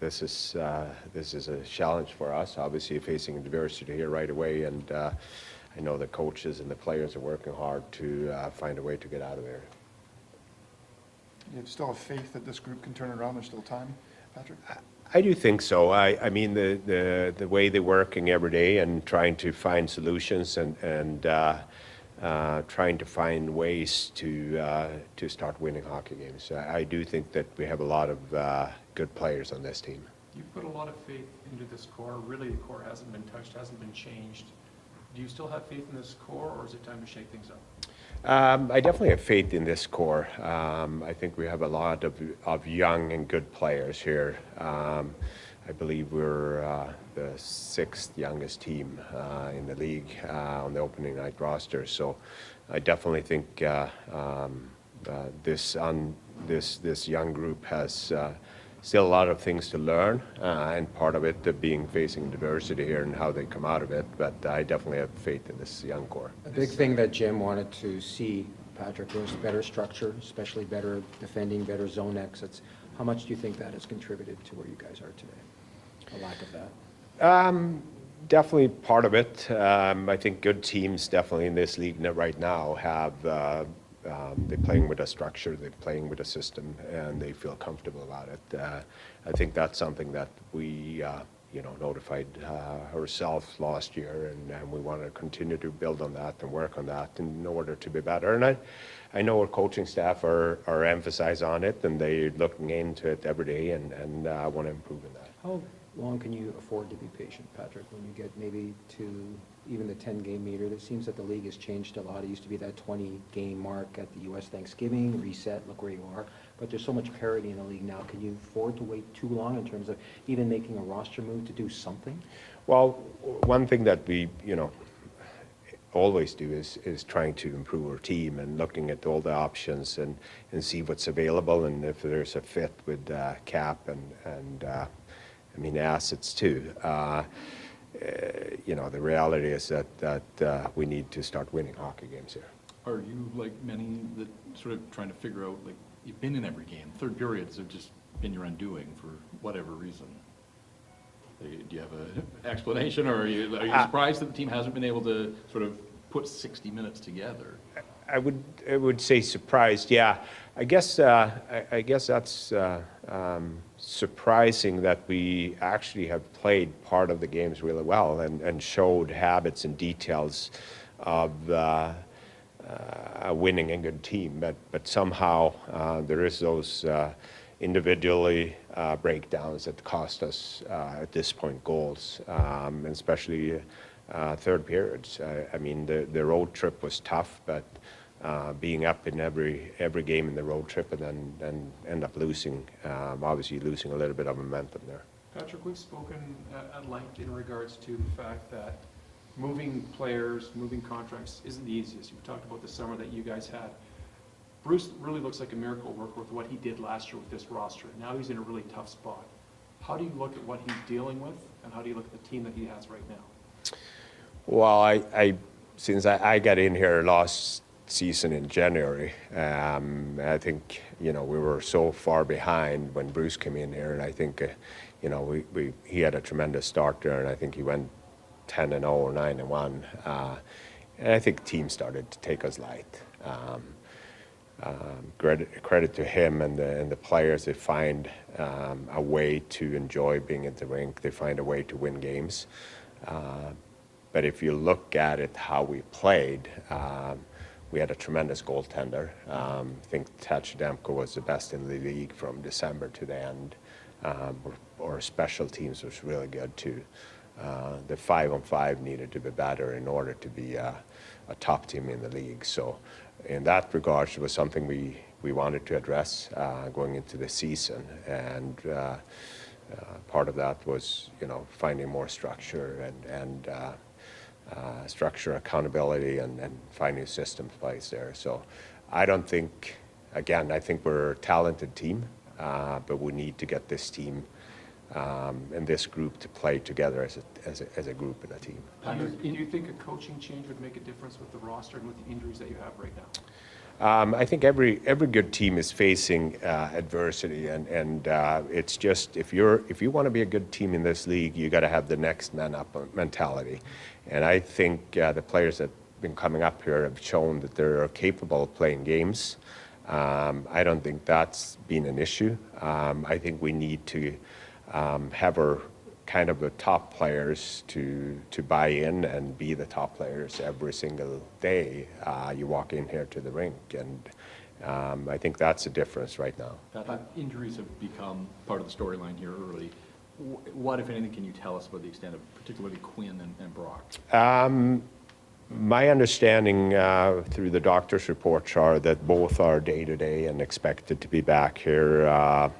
this is a challenge for us, obviously facing adversity here right away, and I know the coaches and the players are working hard to find a way to get out of there. You still have faith that this group can turn it around? There's still time, Patrick? I do think so. I mean, the way they're working every day and trying to find solutions and trying to find ways to start winning hockey games. I do think that we have a lot of good players on this team. You put a lot of faith into this core. Really, the core hasn't been touched, hasn't been changed. Do you still have faith in this core, or is it time to shake things up? I definitely have faith in this core. I think we have a lot of young and good players here. I believe we're the 6th youngest team in the league on the opening night roster. So I definitely think this young group has still a lot of things to learn, and part of it being facing diversity here and how they come out of it. But I definitely have faith in this young core. A big thing that Jim wanted to see, Patrick, was better structure, especially better defending, better zone exits. How much do you think that has contributed to where you guys are today? A lack of that? Definitely part of it. I think good teams definitely in this league right now have they're playing with a structure, they're playing with a system, and they feel comfortable about it. I think that's something that we notified ourselves last year, and we want to continue to build on that and work on that in order to be better. And I know our coaching staff are emphasized on it, and they're looking into it every day and want to improve in that. How long can you afford to be patient, Patrick, when you get maybe to even the 10-game meter? It seems that the league has changed a lot. It used to be that 20-game mark at the U.S. Thanksgiving, reset, look where you are. But there's so much parity in the league now. Can you afford to wait too long in terms of even making a roster move to do something? Well, one thing that we, always do is trying to improve our team and looking at all the options and see what's available, and if there's a fit with cap and assets too. The reality is that we need to start winning hockey games here. Are you like many that sort of trying to figure out, like, you've been in every game, third periods have just been your undoing for whatever reason? Do you have an explanation, or are you surprised that the team hasn't been able to sort of put 60 minutes together? I would say surprised. Yeah, I guess that's surprising that we actually have played part of the games really well and showed habits and details of a winning and good team. But somehow there is those individually breakdowns that cost us at this point goals, and especially third periods. I mean, the road trip was tough, but being up in every game in the road trip and then end up losing, obviously losing a little bit of momentum there. Patrick, we've spoken at length in regards to the fact that moving players, moving contracts isn't the easiest. You've talked about the summer that you guys had. Bruce really looks like a miracle worker with what he did last year with this roster. Now he's in a really tough spot. How do you look at what he's dealing with, and how do you look at the team that he has right now? Well, since I got in here last season in January, I think we were so far behind when Bruce came in here, and I think he had a tremendous start there, and I think he went 10-0 or 9-1, and I think the team started to take us light. Credit to him and the players. They find a way to enjoy being at the rink. They find a way to win games. But if you look at it, how we played, we had a tremendous goaltender. I think Tachidemko was the best in the league from December to the end. Our special teams was really good too. The 5-on-5 needed to be better in order to be a top team in the league. So in that regard, it was something we wanted to address going into the season. And part of that was, finding more structure and structure, accountability, and finding systems place there. So I think we're a talented team, but we need to get this team and this group to play together as a group and a team. Do you think a coaching change would make a difference with the roster and with the injuries that you have right now? I think every good team is facing adversity, and it's just if you want to be a good team in this league, you got to have the next man up mentality, and I think the players that have been coming up here have shown that they're capable of playing games. I don't think that's been an issue. I think we need to have our kind of the top players to buy in and be the top players every single day you walk in here to the rink, and I think that's the difference right now. Pat, injuries have become part of the storyline here early. What, if anything, can you tell us about the extent of particularly Quinn and Brock? My understanding through the doctor's reports are that both are day-to-day and expected to be back here, I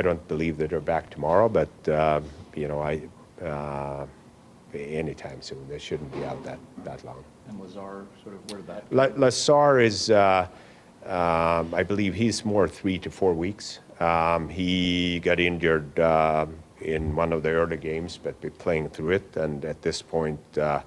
don't believe that they're back tomorrow, but, anytime soon. They shouldn't be out that long. And Lazar, sort of, where did that? Lazar is, I believe he's more 3 to 4 weeks. He got injured in one of the early games, but been playing through it. And at this point, the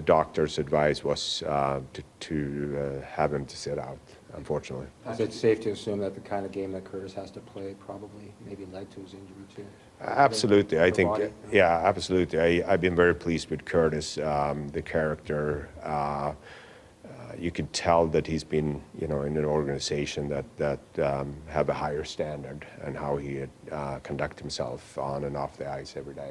doctor's advice was to have him to sit out, unfortunately. Is it safe to assume that the kind of game that Curtis has to play probably maybe led to his injury too? Absolutely, I think, body? yeah, absolutely. I've been very pleased with Curtis, the character. You can tell that he's been, in an organization that have a higher standard and how he conduct himself on and off the ice every day.